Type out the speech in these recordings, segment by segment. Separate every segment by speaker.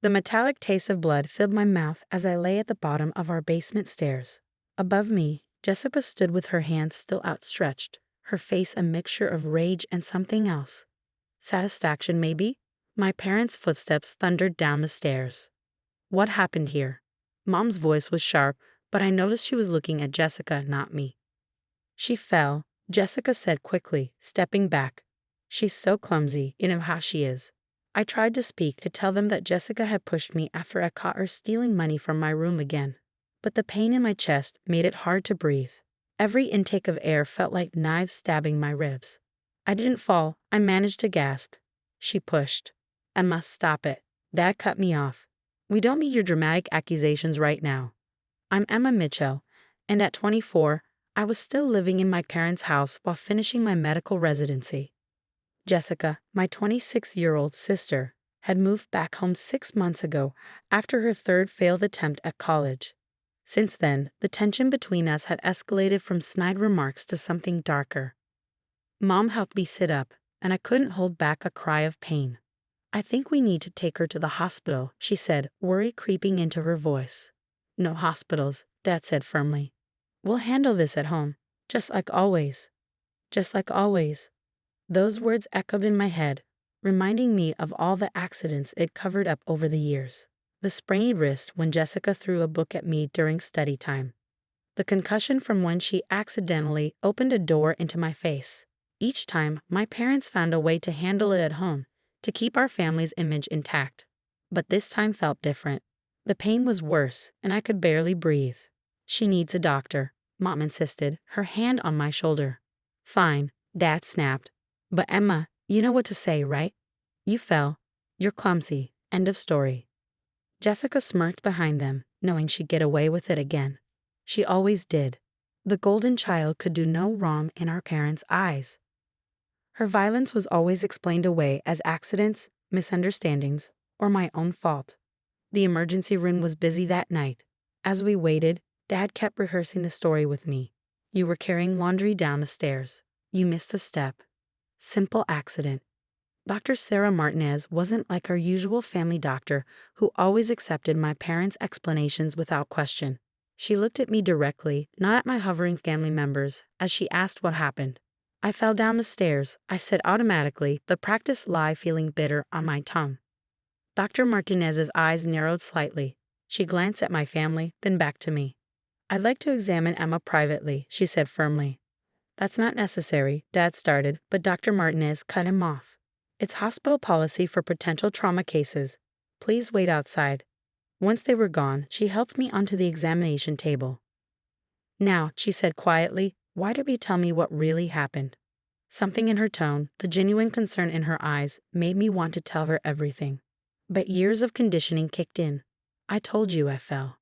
Speaker 1: The metallic taste of blood filled my mouth as I lay at the bottom of our basement stairs. Above me, Jessica stood with her hands still outstretched, her face a mixture of rage and something else. Satisfaction, maybe? My parents' footsteps thundered down the stairs. What happened here? Mom's voice was sharp, but I noticed she was looking at Jessica, not me. She fell, Jessica said quickly, stepping back. She's so clumsy, you know how she is. I tried to speak to tell them that Jessica had pushed me after I caught her stealing money from my room again. But the pain in my chest made it hard to breathe. Every intake of air felt like knives stabbing my ribs. I didn't fall, I managed to gasp. She pushed. I must stop it. Dad cut me off. We don't need your dramatic accusations right now. I'm Emma Mitchell, and at 24, I was still living in my parents' house while finishing my medical residency. Jessica, my 26-year-old sister, had moved back home 6 months ago after her third failed attempt at college. Since then, the tension between us had escalated from snide remarks to something darker. Mom helped me sit up, and I couldn't hold back a cry of pain. I think we need to take her to the hospital, she said, worry creeping into her voice. No hospitals, Dad said firmly. We'll handle this at home, just like always. Just like always. Those words echoed in my head, reminding me of all the accidents it covered up over the years. The sprained wrist when Jessica threw a book at me during study time. The concussion from when she accidentally opened a door into my face. Each time, my parents found a way to handle it at home, to keep our family's image intact. But this time felt different. The pain was worse, and I could barely breathe. She needs a doctor, Mom insisted, her hand on my shoulder. Fine, Dad snapped. But Emma, you know what to say, right? You fell. You're clumsy. End of story. Jessica smirked behind them, knowing she'd get away with it again. She always did. The golden child could do no wrong in our parents' eyes. Her violence was always explained away as accidents, misunderstandings, or my own fault. The emergency room was busy that night. As we waited, Dad kept rehearsing the story with me. You were carrying laundry down the stairs. You missed a step. Simple accident. Dr. Sarah Martinez wasn't like our usual family doctor who always accepted my parents' explanations without question. She looked at me directly, not at my hovering family members, as she asked what happened. I fell down the stairs, I said automatically, the practiced lie feeling bitter on my tongue. Dr. Martinez's eyes narrowed slightly. She glanced at my family, then back to me. I'd like to examine Emma privately, she said firmly. That's not necessary, Dad started, but Dr. Martinez cut him off. It's hospital policy for potential trauma cases. Please wait outside. Once they were gone, she helped me onto the examination table. Now, she said quietly, why don't you tell me what really happened? Something in her tone, the genuine concern in her eyes, made me want to tell her everything. But years of conditioning kicked in. I told you I fell.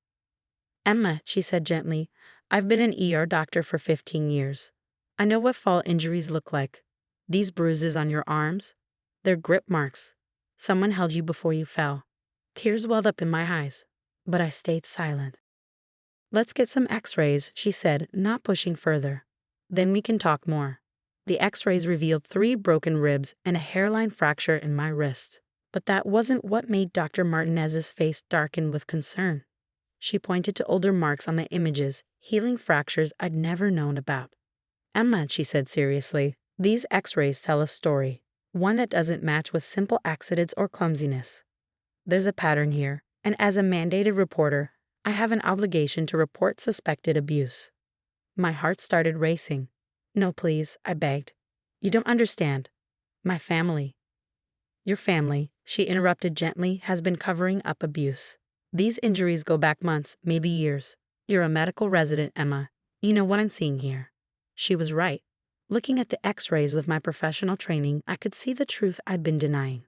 Speaker 1: Emma, she said gently, I've been an ER doctor for 15 years. I know what fall injuries look like. These bruises on your arms, they're grip marks. Someone held you before you fell. Tears welled up in my eyes, but I stayed silent. Let's get some x-rays, she said, not pushing further. Then we can talk more. The x-rays revealed 3 broken ribs and a hairline fracture in my wrist. But that wasn't what made Dr. Martinez's face darken with concern. She pointed to older marks on the images, healing fractures I'd never known about. Emma, she said seriously, these x-rays tell a story, one that doesn't match with simple accidents or clumsiness. There's a pattern here, and as a mandated reporter, I have an obligation to report suspected abuse. My heart started racing. No, please, I begged. You don't understand. My family. Your family, she interrupted gently, has been covering up abuse. These injuries go back months, maybe years. You're a medical resident, Emma. You know what I'm seeing here. She was right. Looking at the x-rays with my professional training, I could see the truth I'd been denying.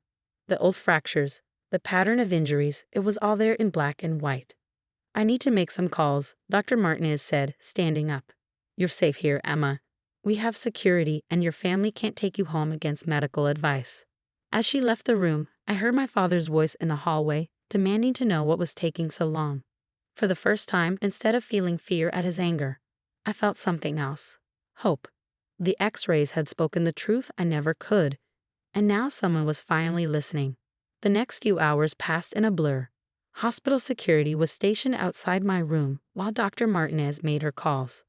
Speaker 1: The old fractures, the pattern of injuries, it was all there in black and white. I need to make some calls, Dr. Martinez said, standing up. You're safe here, Emma. We have security, and your family can't take you home against medical advice. As she left the room, I heard my father's voice in the hallway, demanding to know what was taking so long. For the first time, instead of feeling fear at his anger, I felt something else. Hope. The x-rays had spoken the truth I never could, and now someone was finally listening. The next few hours passed in a blur. Hospital security was stationed outside my room while Dr. Martinez made her calls.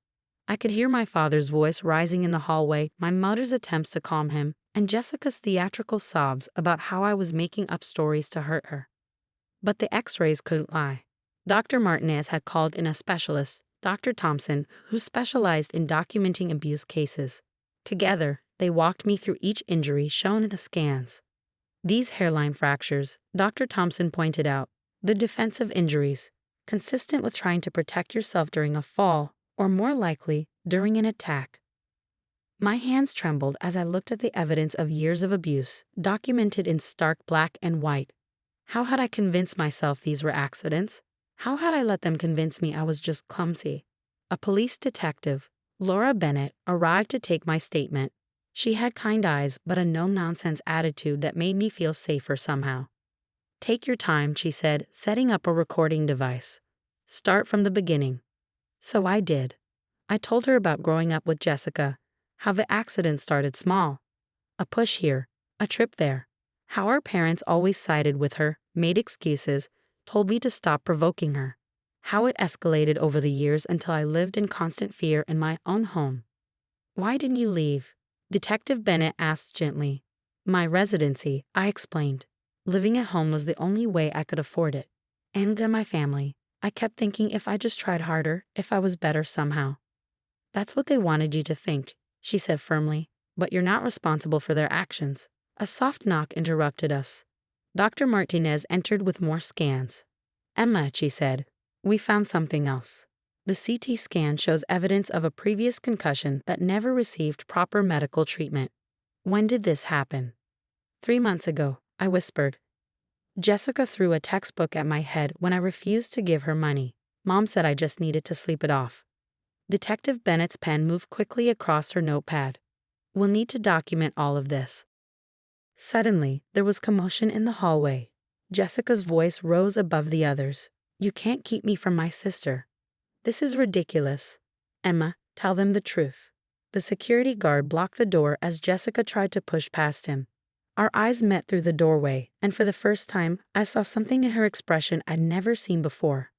Speaker 1: I could hear my father's voice rising in the hallway, my mother's attempts to calm him, and Jessica's theatrical sobs about how I was making up stories to hurt her. But the x-rays couldn't lie. Dr. Martinez had called in a specialist, Dr. Thompson, who specialized in documenting abuse cases. Together, they walked me through each injury shown in the scans. These hairline fractures, Dr. Thompson pointed out, the defensive injuries, consistent with trying to protect yourself during a fall, or more likely, during an attack. My hands trembled as I looked at the evidence of years of abuse, documented in stark black and white. How had I convinced myself these were accidents? How had I let them convince me I was just clumsy? A police detective, Laura Bennett, arrived to take my statement. She had kind eyes but a no-nonsense attitude that made me feel safer somehow. "Take your time," she said, setting up a recording device. "Start from the beginning." So I did. I told her about growing up with Jessica, how the accident started small. A push here, a trip there. How our parents always sided with her, made excuses, told me to stop provoking her. How it escalated over the years until I lived in constant fear in my own home. "Why didn't you leave?" Detective Bennett asked gently. "My residency," I explained. "Living at home was the only way I could afford it. And then my family. I kept thinking if I just tried harder, if I was better somehow." "That's what they wanted you to think," she said firmly, "but you're not responsible for their actions." A soft knock interrupted us. Dr. Martinez entered with more scans. "Emma," she said, "we found something else. The CT scan shows evidence of a previous concussion that never received proper medical treatment. When did this happen?" "3 months ago," I whispered. "Jessica threw a textbook at my head when I refused to give her money. Mom said I just needed to sleep it off." Detective Bennett's pen moved quickly across her notepad. "We'll need to document all of this." Suddenly, there was commotion in the hallway. Jessica's voice rose above the others. "You can't keep me from my sister. This is ridiculous. Emma, tell them the truth." The security guard blocked the door as Jessica tried to push past him. Our eyes met through the doorway, and for the first time, I saw something in her expression I'd never seen before.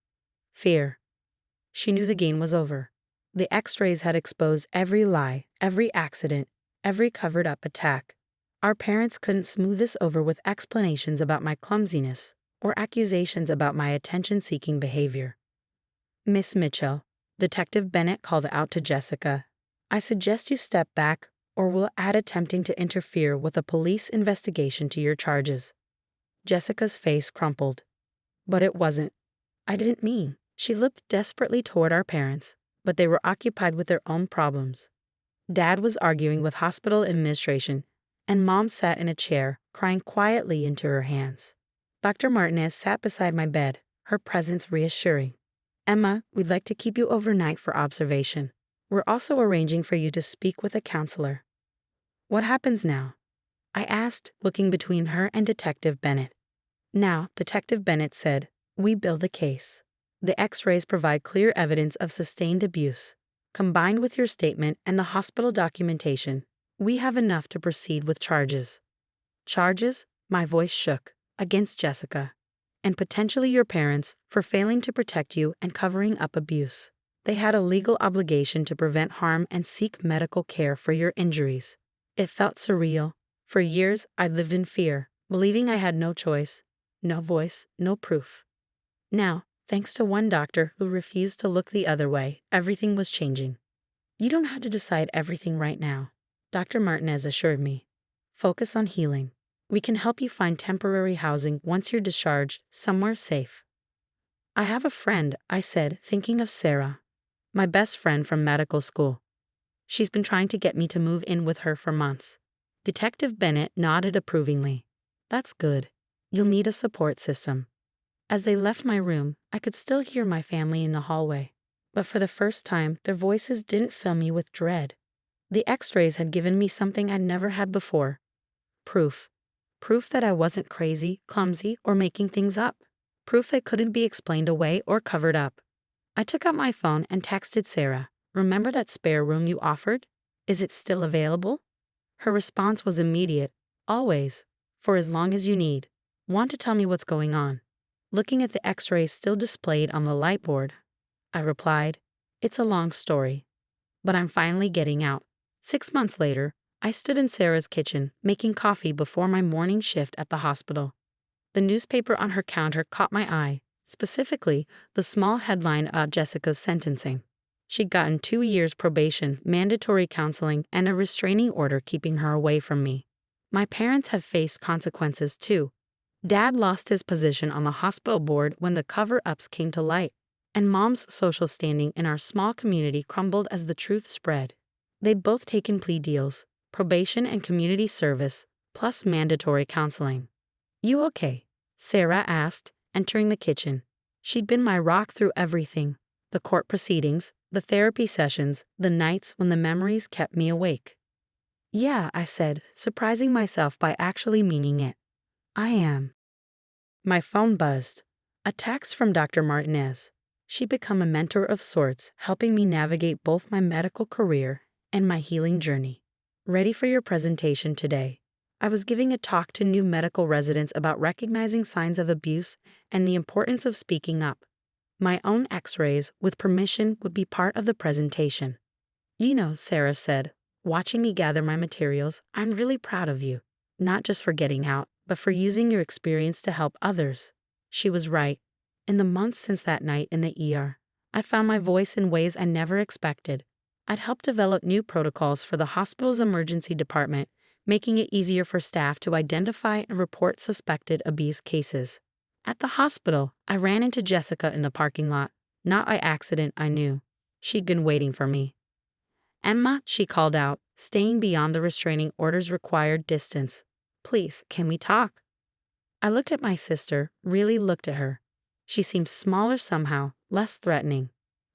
Speaker 1: Fear. She knew the game was over. The x-rays had exposed every lie, every accident, every covered-up attack. Our parents couldn't smooth this over with explanations about my clumsiness or accusations about my attention-seeking behavior. "Miss Mitchell," Detective Bennett called out to Jessica, "I suggest you step back or we'll add attempting to interfere with a police investigation to your charges." Jessica's face crumpled. "But it wasn't. I didn't mean." She looked desperately toward our parents, but they were occupied with their own problems. Dad was arguing with hospital administration, and Mom sat in a chair, crying quietly into her hands. Dr. Martinez sat beside my bed, her presence reassuring. "Emma, we'd like to keep you overnight for observation. We're also arranging for you to speak with a counselor." "What happens now?" I asked, looking between her and Detective Bennett. "Now," Detective Bennett said, "we build a case. The x-rays provide clear evidence of sustained abuse. Combined with your statement and the hospital documentation, we have enough to proceed with charges." "Charges?" My voice shook. "Against Jessica. And potentially your parents for failing to protect you and covering up abuse. They had a legal obligation to prevent harm and seek medical care for your injuries." It felt surreal. For years, I'd lived in fear, believing I had no choice, no voice, no proof. Now, thanks to one doctor who refused to look the other way, everything was changing. "You don't have to decide everything right now," Dr. Martinez assured me. "Focus on healing. We can help you find temporary housing once you're discharged, somewhere safe." "I have a friend," I said, thinking of Sarah, my best friend from medical school. "She's been trying to get me to move in with her for months." Detective Bennett nodded approvingly. "That's good. You'll need a support system." As they left my room, I could still hear my family in the hallway. But for the first time, their voices didn't fill me with dread. The x-rays had given me something I'd never had before. Proof. Proof that I wasn't crazy, clumsy, or making things up. Proof that couldn't be explained away or covered up. I took out my phone and texted Sarah. "Remember that spare room you offered? Is it still available?" Her response was immediate. "Always. For as long as you need. Want to tell me what's going on? Looking at the x-rays still displayed on the light board, I replied, it's a long story, but I'm finally getting out. 6 months later, I stood in Sarah's kitchen making coffee before my morning shift at the hospital. The newspaper on her counter caught my eye, specifically the small headline about Jessica's sentencing. She'd gotten 2 years probation, mandatory counseling, and a restraining order keeping her away from me. My parents had faced consequences too. Dad lost his position on the hospital board when the cover-ups came to light, and Mom's social standing in our small community crumbled as the truth spread. They'd both taken plea deals, probation and community service, plus mandatory counseling. You okay? Sarah asked, entering the kitchen. She'd been my rock through everything, the court proceedings, the therapy sessions, the nights when the memories kept me awake. Yeah, I said, surprising myself by actually meaning it. I am. My phone buzzed. A text from Dr. Martinez. She'd become a mentor of sorts, helping me navigate both my medical career and my healing journey. Ready for your presentation today. I was giving a talk to new medical residents about recognizing signs of abuse and the importance of speaking up. My own x-rays, with permission, would be part of the presentation. You know, Sarah said, watching me gather my materials, I'm really proud of you. Not just for getting out, but for using your experience to help others. She was right. In the months since that night in the ER, I found my voice in ways I never expected. I'd helped develop new protocols for the hospital's emergency department, making it easier for staff to identify and report suspected abuse cases. At the hospital, I ran into Jessica in the parking lot. Not by accident, I knew. She'd been waiting for me. Emma, she called out, staying beyond the restraining order's required distance. Please, can we talk? I looked at my sister, really looked at her. She seemed smaller somehow, less threatening.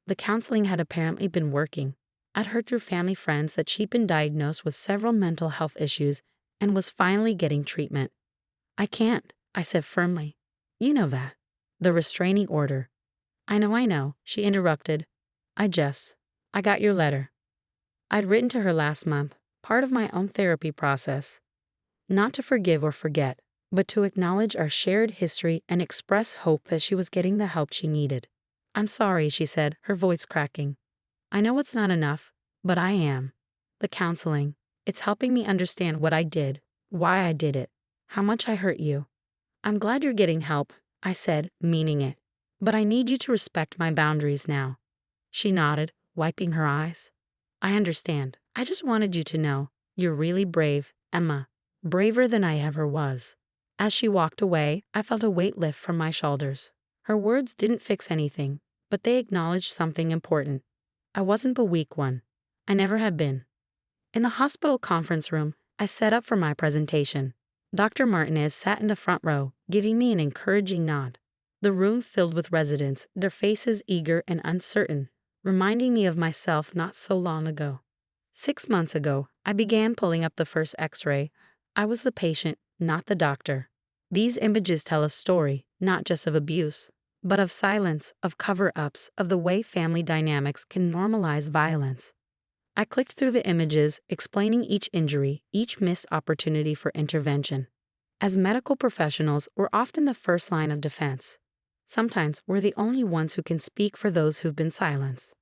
Speaker 1: The counseling had apparently been working. I'd heard through family friends that she'd been diagnosed with several mental health issues and was finally getting treatment. I can't, I said firmly. You know that. The restraining order. I know, she interrupted. I got your letter. I'd written to her last month, part of my own therapy process. Not to forgive or forget, but to acknowledge our shared history and express hope that she was getting the help she needed. I'm sorry, she said, her voice cracking. I know it's not enough, but I am. The counseling, it's helping me understand what I did, why I did it, how much I hurt you. I'm glad you're getting help, I said, meaning it. But I need you to respect my boundaries now. She nodded, wiping her eyes. I understand. I just wanted you to know, you're really brave, Emma. Braver than I ever was. As she walked away, I felt a weight lift from my shoulders. Her words didn't fix anything, but they acknowledged something important. I wasn't the weak one. I never had been. In the hospital conference room, I set up for my presentation. Dr. Martinez sat in the front row, giving me an encouraging nod. The room filled with residents, their faces eager and uncertain, reminding me of myself not so long ago. 6 months ago, I began pulling up the first x-ray. I was the patient, not the doctor. These images tell a story, not just of abuse, but of silence, of cover-ups, of the way family dynamics can normalize violence. I clicked through the images, explaining each injury, each missed opportunity for intervention. As medical professionals, we're often the first line of defense. Sometimes we're the only ones who can speak for those who've been silenced.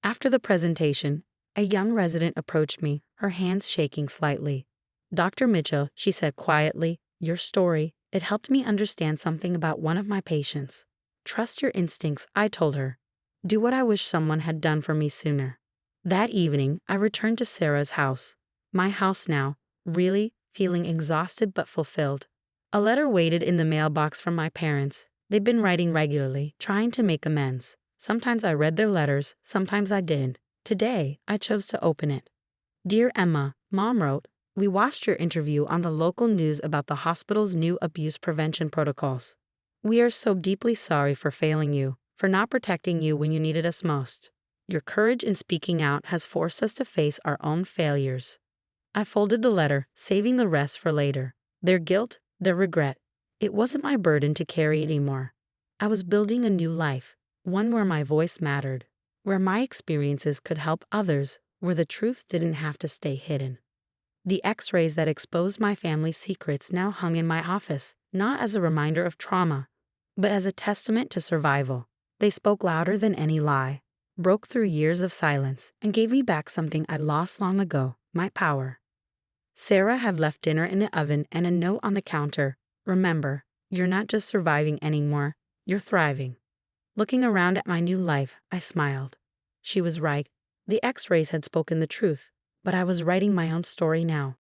Speaker 1: After the presentation, a young resident approached me, her hands shaking slightly. Dr. Mitchell, she said quietly, your story, it helped me understand something about one of my patients. Trust your instincts, I told her. Do what I wish someone had done for me sooner. That evening, I returned to Sarah's house. My house now, really, feeling exhausted but fulfilled. A letter waited in the mailbox from my parents. They'd been writing regularly, trying to make amends. Sometimes I read their letters, sometimes I didn't. Today, I chose to open it. Dear Emma, Mom wrote, we watched your interview on the local news about the hospital's new abuse prevention protocols. We are so deeply sorry for failing you, for not protecting you when you needed us most. Your courage in speaking out has forced us to face our own failures. I folded the letter, saving the rest for later. Their guilt, their regret. It wasn't my burden to carry anymore. I was building a new life, one where my voice mattered, where my experiences could help others, where the truth didn't have to stay hidden. The x-rays that exposed my family's secrets now hung in my office, not as a reminder of trauma, but as a testament to survival. They spoke louder than any lie, broke through years of silence, and gave me back something I'd lost long ago, my power. Sarah had left dinner in the oven and a note on the counter. Remember, you're not just surviving anymore, you're thriving. Looking around at my new life, I smiled. She was right. The x-rays had spoken the truth, but I was writing my own story now.